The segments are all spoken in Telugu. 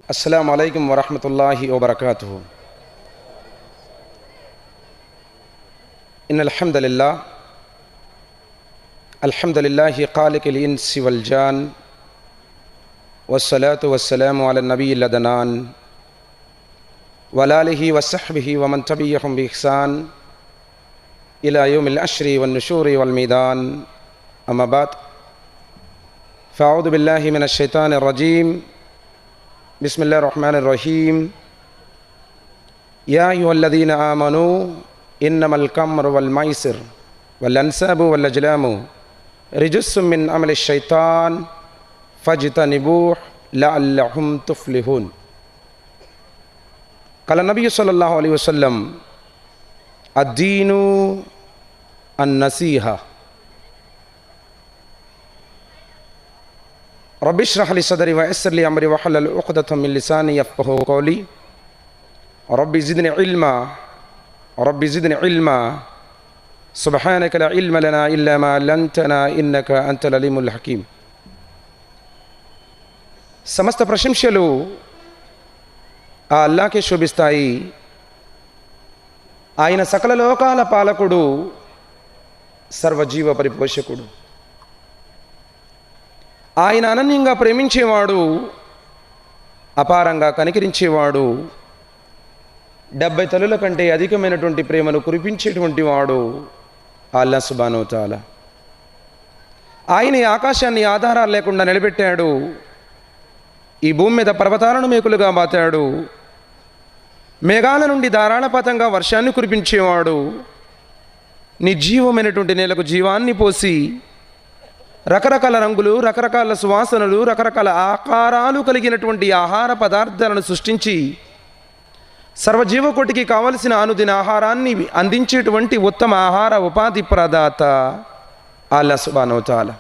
अस्सलामु अलैकुम वरहमतुल्लाहि वबरकातुहू। इन्नल हम्दुलिल्लाहि खालिकिल इंसि वल जान वस्सलातु वस्सलामु अला नबिय्यिल अदनान वला आलिहि वस्सहबिहि वमन तबिअहुम बिइहसान इला यौमिल अश्रि वन नुशूरि वल मीदान। अम्मा बाद फ़अऊज़ु बिल्लाहि मिनश शैतानिर रजीम। बिस्मिल्लाहिर रहमानिर रहीम। या अय्युहल्लज़ीना आमनू इन्नमल कम्रु वल मैसिर वल अंसाबु वल अज़लामु रिजुस्सुम मिन अमलिश शैतान फज्तनिबूहु लअल्लकुम तुफ्लिहून। क़ाला नबी सल्लल्लाहु अलैहि वसल्लम अद्दीनु अन्नसीहा। रब्बि इश्रह ली सदरी व यस्सिर ली अमरी वहल्लुल उक़दतम मिन लिसानी यफ़क़हू क़ौली। रब्बि ज़िदनी इल्मा सुब्हानक ला इल्म लना इल्ला मा अल्लमतना इन्नका अंतल अलीमुल हकीम। समस्त प्रशंसలు ఆ అల్లాహ్కే శోభిస్తాయి. ఆయన సకల లోకాల పాలకుడు, సర్వజీవ పరిపోషకుడు. ఆయన అనన్యంగా ప్రేమించేవాడు, అపారంగా కనికరించేవాడు, 70 తలుల కంటే అధికమైనటువంటి ప్రేమను కురిపించేటువంటి వాడు అల్లాహ్ సుబ్హానహు వ తఆలా. ఆయన ఈ ఆకాశాన్ని ఆధారాలు లేకుండా నిలబెట్టాడు. ఈ భూమి మీద పర్వతాలను మేకులుగా బాతాడు. మేఘాల నుండి ధారాళపాతంగా వర్షాన్ని కురిపించేవాడు. నిర్జీవమైనటువంటి నేలకు జీవాన్ని పోసి రకరకాల రంగులు, రకరకాల సువాసనలు, రకరకాల ఆకారాలు కలిగినటువంటి ఆహార పదార్థాలను సృష్టించి సర్వజీవకోటికి కావలసిన అనుదిన ఆహారాన్ని అందించేటువంటి ఉత్తమ ఆహార ఉపాధి ప్రదాత అల్లాహ్ సుబ్హానహు వ తఆలా.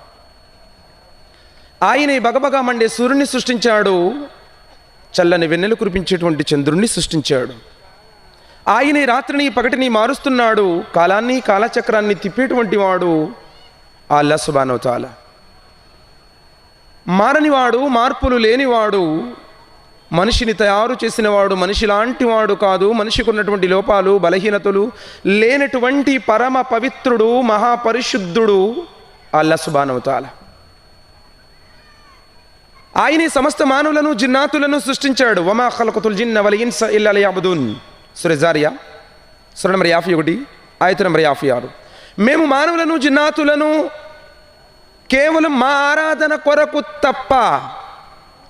ఆయన బగబగా మండే సూర్యుని సృష్టించాడు. చల్లని వెన్నెలు కురిపించేటువంటి చంద్రుణ్ణి సృష్టించాడు. ఆయన రాత్రిని పగటిని మారుస్తున్నాడు. కాలాన్ని కాలచక్రాన్ని తిప్పేటువంటి వాడు అల్లాహ్ సుబ్హానహు వ తఆలా. మారనివాడు, మార్పులు లేనివాడు, మనిషిని తయారు చేసినవాడు, మనిషి లాంటి వాడు కాదు. మనిషికి ఉన్నటువంటి లోపాలు, బలహీనతలు లేనటువంటి పరమ పవిత్రుడు, మహాపరిశుద్ధుడు అల్లాహ్ సుబ్హానహు వ తఆలా. ఆయన సమస్త మానవులను, జిన్నాతులను సృష్టించాడు. వమా ఖలఖతుల్ జిన్న వల్ ఇన్స ఇల్లా లియఅబుదూన్. సూరా జారియా సూరా నంబర్ 51 ఆయత నంబర్ 56. మేము మానవులను, జిన్నాతులను కేవలం మా ఆరాధన కొరకు తప్ప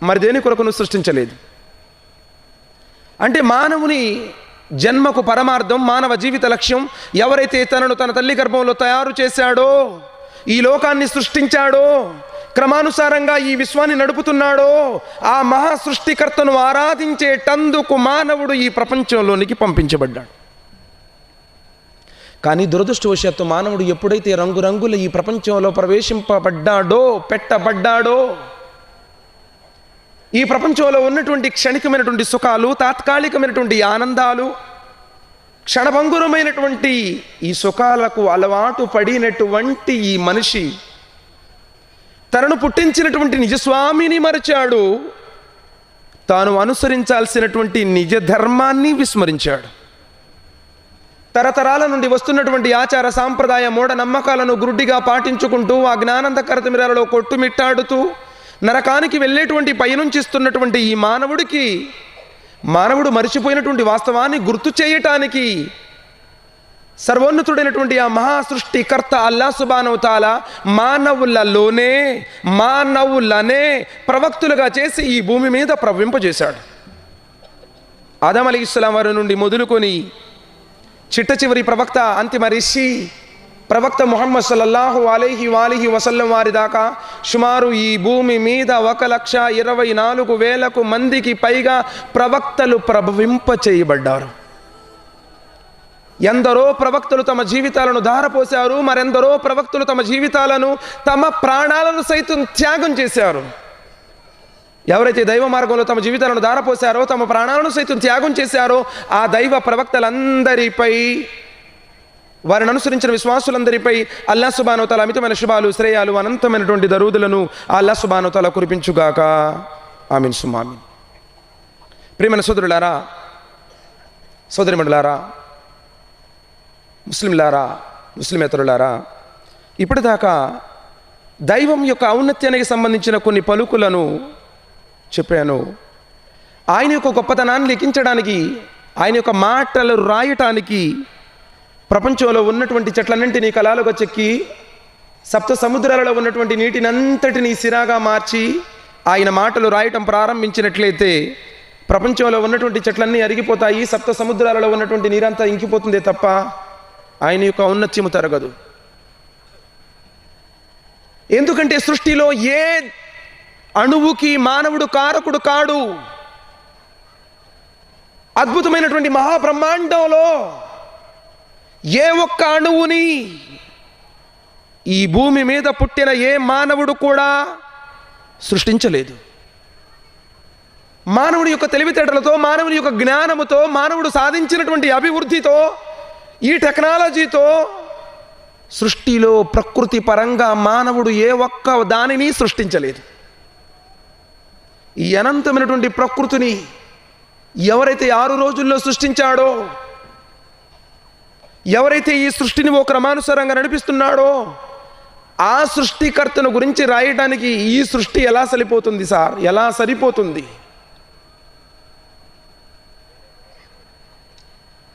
మరి దేని కొరకును సృష్టించలేదు. అంటే మానవుని జన్మకు పరమార్థం, మానవ జీవిత లక్ష్యం, ఎవరైతే తనను తన తల్లి గర్భంలో తయారు చేశాడో, ఈ లోకాన్ని సృష్టించాడో, క్రమానుసారంగా ఈ విశ్వాన్ని నడుపుతున్నాడో, ఆ మహా సృష్టికర్తను ఆరాధించేటందుకు మానవుడు ఈ ప్రపంచంలోనికి పంపించబడ్డాడు. కానీ దురదృష్టవశాత్తు మానవుడు ఎప్పుడైతే రంగురంగుల ఈ ప్రపంచంలో పెట్టబడ్డాడో, ఈ ప్రపంచంలో ఉన్నటువంటి క్షణికమైనటువంటి సుఖాలు, తాత్కాలికమైనటువంటి ఆనందాలు, క్షణభంగురమైనటువంటి ఈ సుఖాలకు అలవాటు పడినటువంటి ఈ మనిషి తనను పుట్టించినటువంటి నిజస్వామిని మరచాడు. తాను అనుసరించాల్సినటువంటి నిజ ధర్మాన్ని విస్మరించాడు. తరతరాల నుండి వస్తున్నటువంటి ఆచార సాంప్రదాయ మూఢ నమ్మకాలను గురుడిగా పాటించుకుంటూ ఆ జ్ఞానంధకర తిమిరాలలో కొట్టుమిట్టాడుతూ నరకానికి వెళ్ళేటువంటి పయనించిస్తున్నటువంటి ఈ మానవుడు మరిచిపోయినటువంటి వాస్తవాన్ని గుర్తు చేయటానికి సర్వోన్నతుడైనటువంటి ఆ మహా సృష్టికర్త అల్లాహ్ సుబ్హానహు వ తఆలా మానవులనే ప్రవక్తులుగా చేసి ఈ భూమి మీద ప్రవహింపజేశాడు. ఆదం అలైహిస్సలాం వారి నుండి మొదలుకొని చిట్ట చివరి ప్రవక్త, అంతిమ రిషి ప్రవక్త ముహమ్మద్ సల్లల్లాహు అలైహి వసల్లం వారి దాకా సుమారు ఈ భూమి మీద 1,24,000 మందికి పైగా ప్రవక్తలు ప్రభవింప చేయబడ్డారు. ఎందరో ప్రవక్తలు తమ జీవితాలను ధారపోశారు. మరెందరో ప్రవక్తలు తమ జీవితాలను, తమ ప్రాణాలను సైతం త్యాగం చేశారు. ఎవరైతే దైవ మార్గంలో తమ జీవితాలను ధారపోశారో, తమ ప్రాణాలను సైతం త్యాగం చేశారో, ఆ దైవ ప్రవక్తలందరిపై, వారిని అనుసరించిన విశ్వాసులందరిపై అల్లాహ్ సుబ్హానహు వ తఆలా అమితమైన శుభాలు, శ్రేయాలు, అనంతమైనటువంటి దరూదులను అల్లాహ్ సుబ్హానహు వ తఆలా కురిపించుగాక. ఆమీన్ సుమ్మా ఆమీన్. ప్రియమైన సోదరులారా, సోదరిమణులారా, ముస్లింలారా, ముస్లిమేతరులారా, ఇప్పటిదాకా దైవం యొక్క ఔన్నత్యానికి సంబంధించిన కొన్ని పలుకులను చెప్పాను. ఆయన యొక్క గొప్పతనాన్ని లెక్కించడానికి, ఆయన యొక్క మాటలు రాయటానికి ప్రపంచంలో ఉన్నటువంటి చెట్లన్నింటినీ కలాలుగా చెక్కి సప్త సముద్రాలలో ఉన్నటువంటి నీటినంతటినీ సిరాగా మార్చి ఆయన మాటలు రాయటం ప్రారంభించినట్లయితే ప్రపంచంలో ఉన్నటువంటి చెట్లన్నీ అరిగిపోతాయి, సప్త సముద్రాలలో ఉన్నటువంటి నీరంతా ఇంకిపోతుందే తప్ప ఆయన యొక్క ఔన్నత్యము తరగదు. ఎందుకంటే సృష్టిలో ఏ అణువుకి మానవుడు కారకుడు కాడు. అద్భుతమైనటువంటి మహాబ్రహ్మాండంలో ఏ ఒక్క అణువుని ఈ భూమి మీద పుట్టిన ఏ మానవుడు కూడా సృష్టించలేదు. మానవుడి యొక్క తెలివితేటలతో, మానవుని యొక్క జ్ఞానముతో, మానవుడు సాధించినటువంటి అభివృద్ధితో, ఈ టెక్నాలజీతో సృష్టిలో ప్రకృతి పరంగా మానవుడు ఏ ఒక్క దానిని సృష్టించలేదు. ఈ అనంతమైనటువంటి ప్రకృతిని ఎవరైతే 6 రోజుల్లో సృష్టించాడో, ఎవరైతే ఈ సృష్టిని ఓ క్రమానుసారంగా నడిపిస్తున్నాడో, ఆ సృష్టికర్తను గురించి రాయడానికి ఈ సృష్టి ఎలా సరిపోతుంది సార్, ఎలా సరిపోతుంది?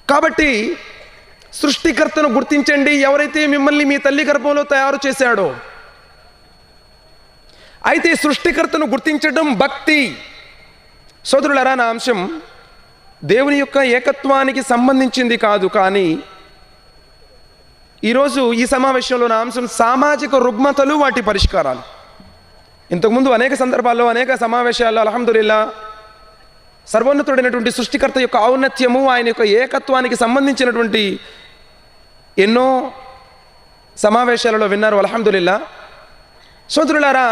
కాబట్టి సృష్టికర్తను గుర్తించండి, ఎవరైతే మిమ్మల్ని మీ తల్లి గర్భంలో తయారు చేశాడో. అయితే సృష్టికర్తను గుర్తించడం భక్తి. సోదరులారా, నా అంశం దేవుని యొక్క ఏకత్వానికి సంబంధించింది కాదు, కానీ ఈరోజు ఈ సమావేశంలో నా అంశం సామాజిక రుగ్మతలు, వాటి పరిష్కారాలు. ఇంతకుముందు అనేక సందర్భాల్లో, అనేక సమావేశాల్లో అల్హమ్దులిల్లా సర్వోన్నతుడైనటువంటి సృష్టికర్త యొక్క ఔన్నత్యము, ఆయన యొక్క ఏకత్వానికి సంబంధించినటువంటి ఎన్నో సమావేశాలలో విన్నారు అల్హమ్దులిల్లా. సోదరులారా,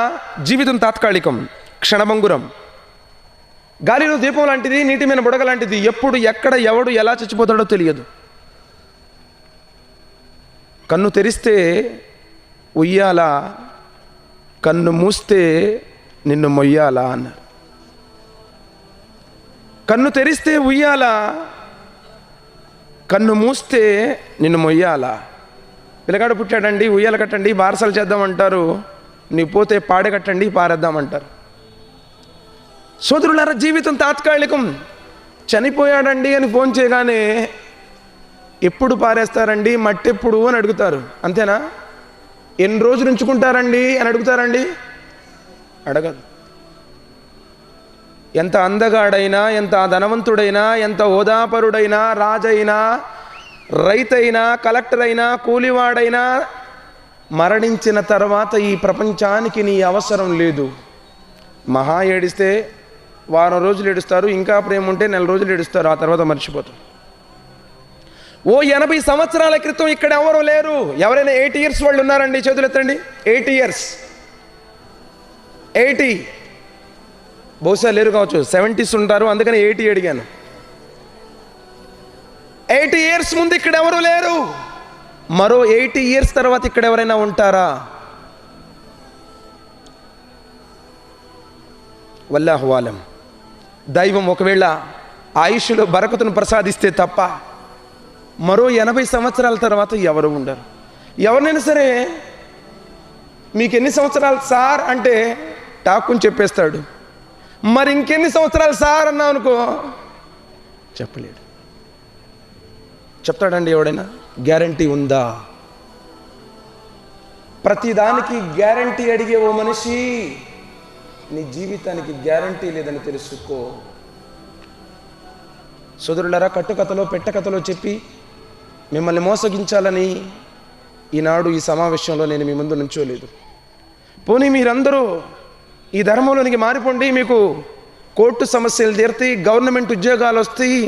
జీవితం తాత్కాలికం, క్షణభంగురం. గాలిలో దీపం లాంటిది, నీటి మీద బుడగ లాంటిది. ఎప్పుడు, ఎక్కడ, ఎవడు ఎలా చచ్చిపోతాడో తెలియదు. కన్ను తెరిస్తే ఉయ్యాల, కన్ను మూస్తే నిన్ను మొయ్యాలా అన్నారు. కన్ను తెరిస్తే ఉయ్యాల, కన్ను మూస్తే నిన్ను మొయ్యాలా. పిల్లగాడు పుట్టాడండి, ఉయ్యాల కట్టండి, బారసాలు చేద్దామంటారు. నీ పోతే పాడె కట్టండి, పారేద్దామంటారు. సోదరులారా, జీవితం తాత్కాలికం. చనిపోయాడండి అని ఫోన్ చేయగానే ఎప్పుడు పారేస్తారండి, మట్టెప్పుడు అని అడుగుతారు. అంతేనా? ఎన్ని రోజులు ఉంచుకుంటారండి అని అడుగుతారండి? అడగదు. ఎంత అందగాడైనా, ఎంత ధనవంతుడైనా, ఎంత హోదాపరుడైనా, రాజైనా, రైతైనా, కలెక్టర్ అయినా, కూలివాడైనా మరణించిన తర్వాత ఈ ప్రపంచానికి నీ అవసరం లేదు. మహా ఏడిస్తే వారం రోజులు ఏడుస్తారు, ఇంకా ప్రేమ ఉంటే నెల రోజులు ఏడుస్తారు, ఆ తర్వాత మర్చిపోతారు. ఓ 80 సంవత్సరాల క్రితం ఇక్కడ ఎవరు లేరు. ఎవరైనా 80 years వాళ్ళు ఉన్నారండి? చేతులు ఎత్తండి. 80 years, 80. బహుశా లేరు కావచ్చు, 70s ఉంటారు, అందుకని 80 అడిగాను. 80 years ముందు ఇక్కడ ఎవరు లేరు. మరో 80 years తర్వాత ఇక్కడ ఎవరైనా ఉంటారా? వల్లాహు ఆలం. దైవం ఒకవేళ ఆయుష్లో బరకతును ప్రసాదిస్తే తప్ప మరో 80 సంవత్సరాల తర్వాత ఎవరు ఉండరు. ఎవరినైనా సరే మీకు ఎన్ని సంవత్సరాలు సార్ అంటే టాక్కుని చెప్పేస్తాడు. మరి ఇంకెన్ని సంవత్సరాలు సార్ అన్నావు అనుకో, చెప్పలేడు. చెప్తాడండి ఎవడైనా? గ్యారంటీ ఉందా? ప్రతిదానికి గ్యారంటీ అడిగే ఓ మనిషి, నీ జీవితానికి గ్యారంటీ లేదని తెలుసుకో. సోదరులారా, కట్టుకథలో పెట్టకథలో చెప్పి మిమ్మల్ని మోసగించాలని ఈనాడు ఈ సమావేశంలో నేను మీ ముందు నుంచోలేదు. పోనీ మీరందరూ ఈ ధర్మంలోనికి మారిపోండి, మీకు కోర్టు సమస్యలు తీరుతాయి, గవర్నమెంట్ ఉద్యోగాలు వస్తాయి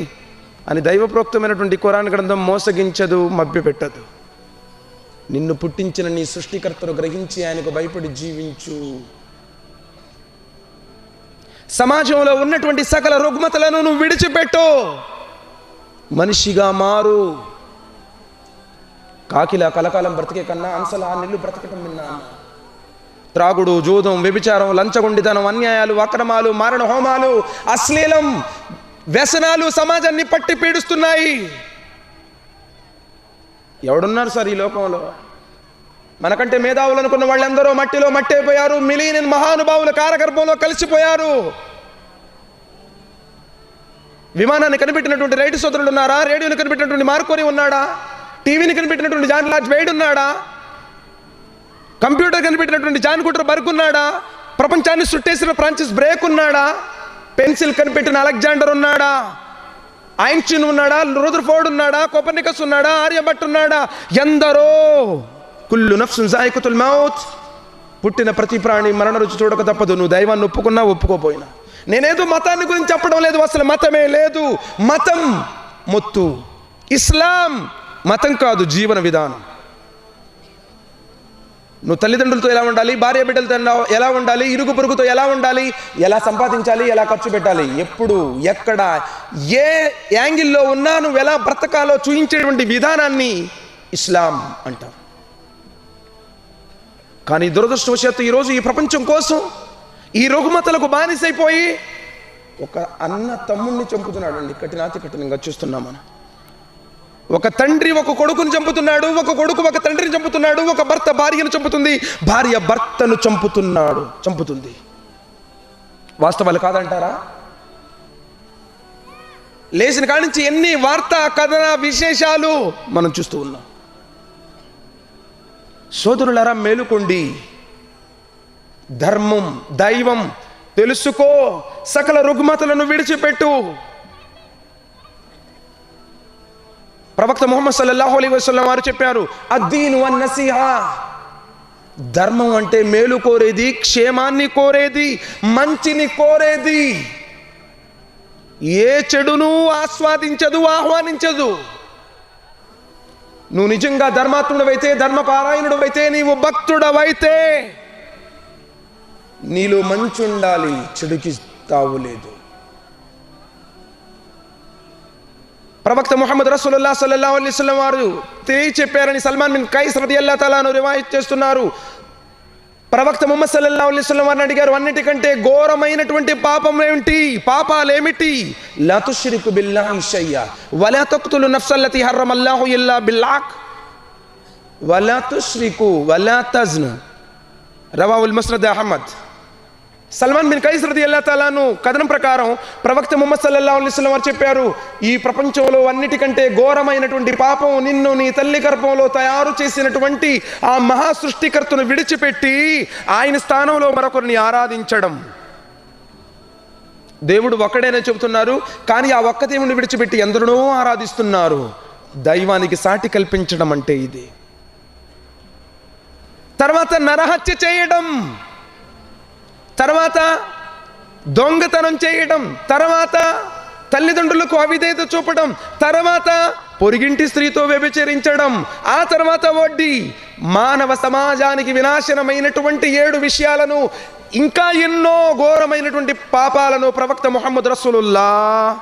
అని దైవప్రోక్తమైనటువంటి ఖురాన్ గ్రంథం మోసగించదు, మభ్యపెట్టదు. నిన్ను పుట్టించిన నీ సృష్టికర్తను గ్రహించి ఆయనకు భయపడి జీవించు. సమాజంలో ఉన్నటువంటి సకల రుగ్మతలను నువ్వు విడిచిపెట్టు, మనిషిగా మారు. కాకిలా కలకాలం బ్రతికే కన్నా అంశలా నిల్లు బ్రతకటం విన్నా. త్రాగుడు, జూదం, వ్యభిచారం, లంచగొండితనం, అన్యాయాలు, అక్రమాలు, మారణ హోమాలు, అశ్లీలం, వ్యసనాలు సమాజాన్ని పట్టి పీడిస్తున్నాయి. ఎవడున్నారు సార్ ఈ లోకంలో? మనకంటే మేధావులు అనుకున్న వాళ్ళందరూ మట్టిలో మట్టి అయిపోయారు. మిలియన్ మహానుభావుల కారగర్భంలో కలిసిపోయారు. విమానాన్ని కనిపెట్టినటువంటి రైట్ సోదరులు ఉన్నారా? రేడియోని కనిపెట్టినటువంటి మార్కోని ఉన్నాడా? టీవీని కనిపెట్టినటువంటి జాన్ లార్జ్ వెయిడ్ ఉన్నాడా? కంప్యూటర్ కనిపెట్టినటువంటి జాన్ గుటర్ బర్గ్ ఉన్నాడా? ప్రపంచాన్ని చుట్టేసిన ఫ్రాన్సిస్ బ్రేక్ ఉన్నాడా? పెన్సిల్ కనిపెట్టిన అలెగ్జాండర్ ఉన్నాడా? ఐన్స్టీన్ ఉన్నాడా? రూదర్ఫోర్డ్ ఉన్నాడా? కోపర్నికస్ ఉన్నాడా? ఆర్యభట్ ఉన్నాడా? ఎందరో. కుల్లు నఫ్సున్ జాయికతుల్ మౌత్. పుట్టిన ప్రతి ప్రాణి మరణ రుచి చూడక తప్పదు. నువ్వు దైవాన్ని ఒప్పుకున్నా ఒప్పుకోపోయినా. నేనేదో మతాన్ని గురించి చెప్పడం లేదు, అసలు మతమే లేదు. మతం మొత్తు. ఇస్లాం మతం కాదు, జీవన విధానం. నువ్వు తల్లిదండ్రులతో ఎలా ఉండాలి, భార్య బిడ్డలతో ఎలా ఉండాలి, ఇరుగు పొరుగుతో ఎలా ఉండాలి, ఎలా సంపాదించాలి, ఎలా ఖర్చు పెట్టాలి, ఎప్పుడు ఎక్కడ ఏ యాంగిల్లో ఉన్నా నువ్వు ఎలా బ్రతకాలో చూయించేటువంటి విధానాన్ని ఇస్లాం అంటారు. కానీ దురదృష్టవశాత్తు ఈరోజు ఈ ప్రపంచం కోసం ఈ రుగ్మతలకు బానిసైపోయి ఒక అన్న తమ్ముడిని చంపుతున్నాడు అండి. కఠినంగా చూస్తున్నాం మనం. ఒక తండ్రి ఒక కొడుకుని చంపుతున్నాడు, ఒక కొడుకు ఒక తండ్రిని చంపుతున్నాడు, ఒక భర్త భార్యను చంపుతుంది, భార్య భర్తను చంపుతుంది. వాస్తవాలు కాదంటారా? లేచిన కాడి నుంచి ఎన్ని వార్తా కథన విశేషాలు మనం చూస్తూ ఉన్నాం. సోదరులారా, మేలుకోండి. ధర్మం, దైవం తెలుసుకో. సకల రుగ్మతలను విడిచిపెట్టు. ప్రవక్త ముహమ్మద్ సల్లల్లాహు అలైహి వసల్లం వారు చెప్పారు, అద్దీను వన్నసీహా. ధర్మం అంటే మేలు కోరేది, క్షేమాన్ని కోరేది, మంచిని కోరేది. ఏ చెడును ఆస్వాదించదు, ఆహ్వానించదు. నువ్వు నిజంగా ధర్మాత్ముడవైతే, ధర్మపారాయణుడవైతే, నీవు భక్తుడవైతే నీలో మంచి ఉండాలి, చెడుకి తావులేదు. ప్రవక్త ముహమ్మద్ రసూలుల్లాహ్ సల్లల్లాహు అలైహి వసల్లం వారు చెప్పారని సల్మాన్ బిన్ కైస్ రదియల్లాహు తఆలా అన్హు రివాయత్ చేస్తున్నారు. ప్రవక్త ముహమ్మద్ సల్లల్లాహు అలైహి వసల్లం వారిని అడిగారు, అన్నిటికంటే ఘోరమైనటువంటి పాపం ఏమిటి, పాపాలేమిటి? లా తుష్రికు బిల్లాహి షయ్యా వలా తక్తులు నఫ్సల్లతి హర్రమల్లాహు ఇల్లా బిల్హక్ వలా తుష్రికు వలా తజ్ను. రవాహుల్ ముస్నద్ అహ్మద్. సల్మాన్ బిన్ కైస్ రదియల్లాహు తఆలా అన్హు కథనం ప్రకారం ప్రవక్త ముహమ్మద్ సల్లల్లాహు అలైహి వసల్లం వారు చెప్పారు, ఈ ప్రపంచంలో అన్నిటికంటే ఘోరమైనటువంటి పాపం నిన్ను నీ తల్లి గర్భంలో తయారు చేసినటువంటి ఆ మహా సృష్టికర్తను విడిచిపెట్టి ఆయన స్థానంలో మరొకరిని ఆరాధించడం. దేవుడు ఒక్కడేనే చెబుతున్నారు, కానీ ఆ ఒక్క దేవుని విడిచిపెట్టి ఎందరినో ఆరాధిస్తున్నారు. దైవానికి సాటి కల్పించడం అంటే ఇది. తర్వాత నరహత్య చేయడం, తర్వాత దొంగతనం చేయడం, తర్వాత తల్లిదండ్రులకు అవిధేయత చూపడం, తర్వాత పొరిగింటి స్త్రీతో వ్యభిచరించడం, ఆ తర్వాత వడ్డీ. మానవ సమాజానికి వినాశనమైనటువంటి 7 విషయాలను, ఇంకా ఎన్నో ఘోరమైనటువంటి పాపాలను ప్రవక్త ముహమ్మద్ రసూలుల్లాహ్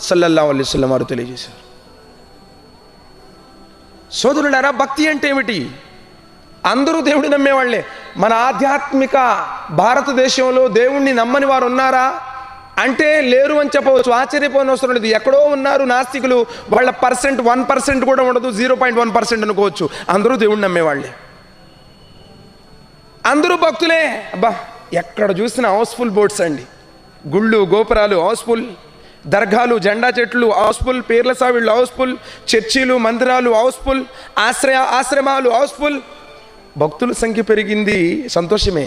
సల్లల్లాహు అలైహి వసల్లం వారు తెలియజేశారు. సోదరులారా, భక్తి అంటే ఏమిటి? అందరూ దేవుడిని నమ్మేవాళ్లే. మన ఆధ్యాత్మిక భారతదేశంలో దేవుణ్ణి నమ్మని వారు ఉన్నారా అంటే లేరు అని చెప్పవచ్చు. ఆశ్చర్యపోని అవసరం లేదు. ఎక్కడో ఉన్నారు నాస్తికులు, వాళ్ళ 1% కూడా ఉండదు, 0.1% అనుకోవచ్చు. అందరూ దేవుణ్ణి నమ్మేవాళ్లే, అందరూ భక్తులే. అబ్బా, ఎక్కడ చూసిన హౌస్ఫుల్ బోట్స్ అండి. గుళ్ళు గోపురాలు హౌస్ఫుల్, దర్గాలు జెండా చెట్లు హౌస్ఫుల్, పీర్ల సావిళ్ళు హౌస్ఫుల్, చర్చీలు మందిరాలు హౌస్ఫుల్, ఆశ్రమాలు హౌస్ఫుల్. భక్తుల సంఖ్య పెరిగింది, సంతోషమే.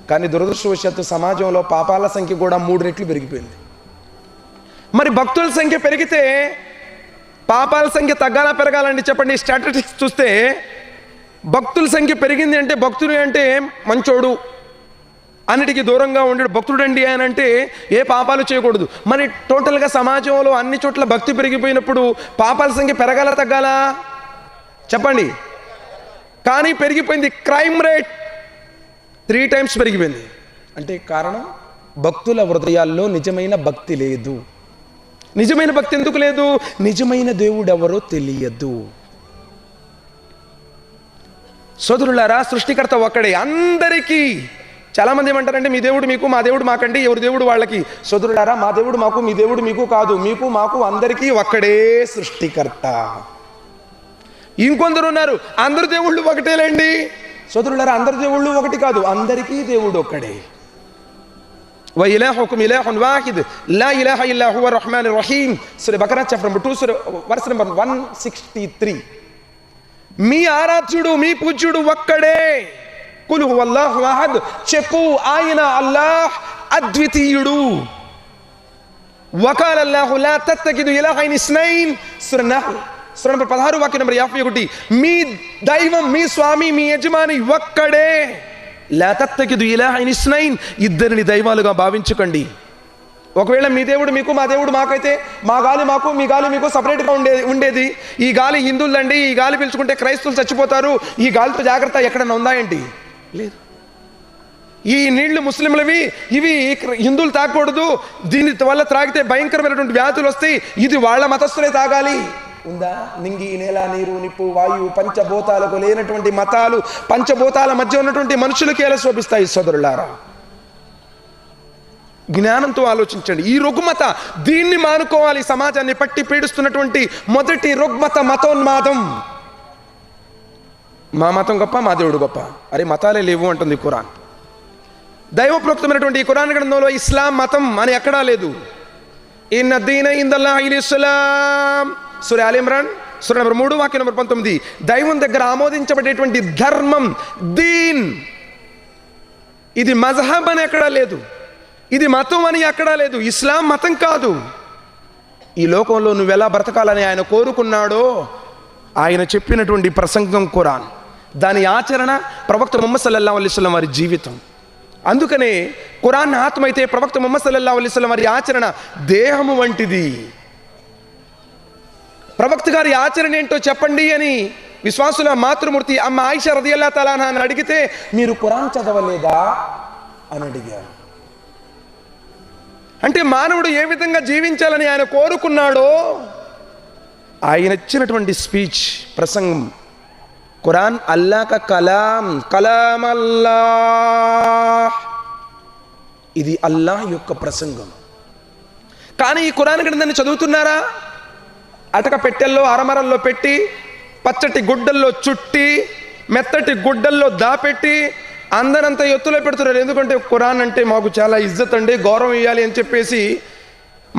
కానీ దురదృష్టవశాత్తు సమాజంలో పాపాల సంఖ్య కూడా 3 రెట్లు పెరిగిపోయింది. మరి భక్తుల సంఖ్య పెరిగితే పాపాల సంఖ్య తగ్గాలా పెరగాలండి చెప్పండి? స్టాటిస్టిక్స్ చూస్తే భక్తుల సంఖ్య పెరిగింది అంటే, భక్తుడు అంటే మంచోడు, అన్నిటికీ దూరంగా ఉండేడు భక్తుడు అండి అని అంటే ఏ పాపాలు చేయకూడదు. మరి టోటల్గా సమాజంలో అన్ని చోట్ల భక్తి పెరిగిపోయినప్పుడు పాపాల సంఖ్య పెరగాలా తగ్గాలా చెప్పండి? కానీ పెరిగిపోయింది. క్రైమ్ రేట్ 3 times పెరిగిపోయింది. అంటే కారణం, భక్తుల హృదయాల్లో నిజమైన భక్తి లేదు. నిజమైన భక్తి ఎందుకు లేదు? నిజమైన దేవుడు ఎవరో తెలియదు. సోదరులారా, సృష్టికర్త ఒక్కడే, అందరికీ చాలామంది ఏమంటారంటే మీ దేవుడు మీకు, మా దేవుడు మాకండి, ఎవరి దేవుడు వాళ్ళకి. సోదరులారా, మా దేవుడు మాకు, మీ దేవుడు మీకు కాదు. మీకు మాకు అందరికీ ఒక్కడే సృష్టికర్త. ఇంకొందరు ఉన్నారు, అందరు దేవుళ్ళు ఒకటేలేండి. సోదరులారా, అందరు దేవుళ్ళు ఒకటి కాదు, అందరికీ దేవుడు ఒక్కడే. వ ఇలాహుకుం ఇలాహున్ వాహిద్ లా ఇలాహ ఇల్లా హువ రహ్మానిర్ రహీం. సూరా బకరా చాప్టర్ నంబర్ 2 వర్స్ నంబర్ 163. మీ ఆరాధ్యుడు, మీ పూజ్యుడు ఒక్కడే. కుల్ హువల్లాహు అహద్, చెప్పు ఆయన అల్లాహ్ అద్వితీయుడు. వకాల అల్లాహు లా తత్తఖిదు ఇలాహైన్ ఇస్నైన్. సూరా నహ్ల్ సూరా నంబర్ 16 వాక్యం నంబర్ 51. మీ దైవం, మీ స్వామి, మీ యజమాని ఒక్కడే. లా తత్తఖిదు ఇలాహైన్ ఇస్నైన్, ఇద్దరిని దైవాలుగా భావించకండి. ఒకవేళ మీ దేవుడు మీకు, మా దేవుడు మాకైతే మా గాలి మాకు, మీ గాలి మీకు సపరేట్గా ఉండేది. ఈ గాలి హిందువులండి, ఈ గాలి పీల్చుకుంటే క్రైస్తవులు చచ్చిపోతారు, ఈ గాలితో జాగ్రత్త ఎక్కడన్నా ఉందా ఏంటి? లేదు. ఈ నీళ్లు ముస్లింలవి, ఇవి హిందువులు తాగకూడదు, దీని వల్ల త్రాగితే భయంకరమైనటువంటి వ్యాధులు వస్తాయి, ఇది వాళ్ళ మతస్థులే తాగాలి. ఉందా? నింగి, నేల, నీరు, నిప్పు, వాయువు, పంచభూతాలకు లేనటువంటి మతాలు పంచభూతాల మధ్య ఉన్నటువంటి మనుషులకి ఎలా శోభిస్తాయి? సోదరులారా, జ్ఞానంతో ఆలోచించండి. ఈ రుగ్మత, దీన్ని మానుకోవాలి. సమాజాన్ని పట్టి పీడిస్తున్నటువంటి మొదటి రుగ్మత మతోన్మాదం. మా మతం గొప్ప, మా దేవుడు గొప్ప. అరే, మతాలే లేవు అంటుంది ఖురాన్. దైవప్రోక్తమైనటువంటి ఈ ఖురాన్ గ్రంథంలో ఇస్లాం మతం అని ఎక్కడా లేదు. ఇన్న దీన ఇందల్లాహిల్ ఇస్లాం. సూరా ఆల్ ఇమ్రాన్ సూరా నంబర్ 3 వాక్యం నంబర్ 19. దైవం దగ్గర ఆమోదించబడేటువంటి ధర్మం, దీన్, ఇది మజహబ్ అని ఎక్కడా లేదు, ఇది మతం అని ఎక్కడా లేదు. ఇస్లాం మతం కాదు. ఈ లోకంలో నువ్వెలా బ్రతకాలని ఆయన కోరుకున్నాడో ఆయన చెప్పినటువంటి ప్రసంగం ఖురాన్, దాని ఆచరణ ప్రవక్త ముహమ్మద్ సల్లల్లాహు అలైహి వసల్లం వారి జీవితం. అందుకనే ఖురాన్ ఆత్మ అయితే ప్రవక్త ముహమ్మద్ సల్లల్లాహు అలైహి వసల్లం వారి ఆచరణ దేహము వంటిది. ప్రవక్త గారి ఆచరణ ఏంటో చెప్పండి అని విశ్వాసుల మాతృమూర్తి అమ్మ ఆయిషా రదియల్లాహు తఆలా అన్హా అని అడిగితే, మీరు ఖురాన్ చదవలేదా అని అడిగారు. అంటే మానవుడు ఏ విధంగా జీవించాలని ఆయన కోరుకున్నాడో ఆయన ఇచ్చినటువంటి స్పీచ్, ప్రసంగం ఖురాన్ అల్లా కా కలాం, కలాం అల్లాహ్, ఇది అల్లాహ్ యొక్క ప్రసంగం. కానీ ఈ ఖురాన్ గ్రంథాన్ని చదువుతున్నారా? అటక పెట్టెల్లో, అరమరల్లో పెట్టి, పచ్చటి గుడ్డల్లో చుట్టి, మెత్తటి గుడ్డల్లో దాపెట్టి అందరంతా ఎత్తులో పెడుతున్నారు. ఎందుకంటే ఖురాన్ అంటే మాకు చాలా ఇజ్జత్ అండి, గౌరవం ఇవ్వాలి అని చెప్పేసి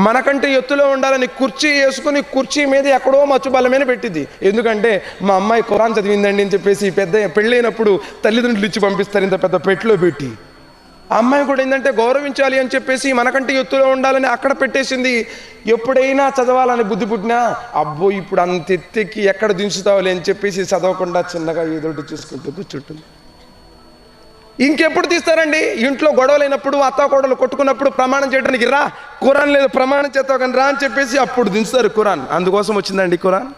మనకంటే ఎత్తులో ఉండాలని కుర్చీ వేసుకుని కుర్చీ మీద ఎక్కడో మచ్చుబల్ల మీద పెట్టింది. ఎందుకంటే మా అమ్మాయి ఖురాన్ చదివిందండి అని చెప్పేసి పెద్ద పెళ్ళైనప్పుడు తల్లిదండ్రులు ఇచ్చి పంపిస్తారు ఇంత పెద్ద పెట్టిలో పెట్టి. అమ్మాయి కూడా ఏంటంటే గౌరవించాలి అని చెప్పేసి మనకంటే ఎత్తులో ఉండాలని అక్కడ పెట్టేసింది. ఎప్పుడైనా చదవాలని బుద్ధి పుట్టినా, అబ్బో ఇప్పుడు అంత ఎత్తెక్కి ఎక్కడ దించుతావులే అని చెప్పేసి చదవకుండా చిన్నగా ఏదోటి చూసుకుంటూ కూర్చుంటుంది. ఇంకెప్పుడు తీస్తారండి? ఇంట్లో గొడవలైనప్పుడు, అత్తాకోడలు కొట్టుకున్నప్పుడు ప్రమాణం చేయడానికి రా, ఖురాన్ లేదు ప్రమాణం చేస్తావు కానీ రా అని చెప్పేసి అప్పుడు దించుతారు ఖురాన్. అందుకోసం వచ్చిందండి ఖురాన్.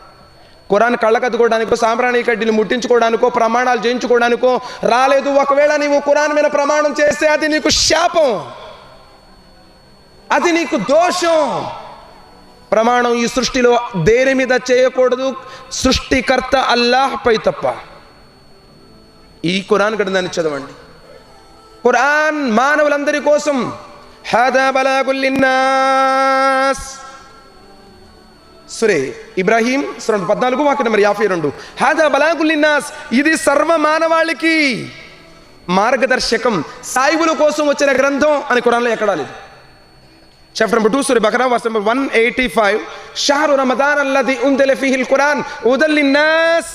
ఖురాన్ కళ్ళకద్దుకోవడానికో, సాంబ్రాణి కడ్డీలు ముట్టించుకోవడానికో, ప్రమాణాలు చేయించుకోవడానికో రాలేదు. ఒకవేళ నీవు ఖురాన్ మీద ప్రమాణం చేస్తే అది నీకు శాపం, అది నీకు దోషం. ప్రమాణం ఈ సృష్టిలో దేని మీద చేయకూడదు, సృష్టికర్త అల్లాహ్ పై తప్ప. ఈ ఖురాన్ గ్రంథాన్ని చదవండి. ఖురాన్ మానవులందరి కోసం. హదా బలాగుల్ లిన్నాస్. సూరే ఇబ్రాహీం సూరా 14 వాక్యం నంబర్ 52. హదా బలాగుల్ లిన్నాస్, ఇది సర్వ మానవాళికి మార్గదర్శకం, సాయిబుల కోసం వచ్చిన గ్రంథం అని ఖురాన్లో ఎక్కడా లేదు. చాప్టర్ నంబర్ 2 సూరా బకరా వర్స్ నంబర్ 185. షహరు రమదాన్ అల్లది ఉంజిల ఫీహిల్ ఖురాన్ హుదల్ లిన్నాస్.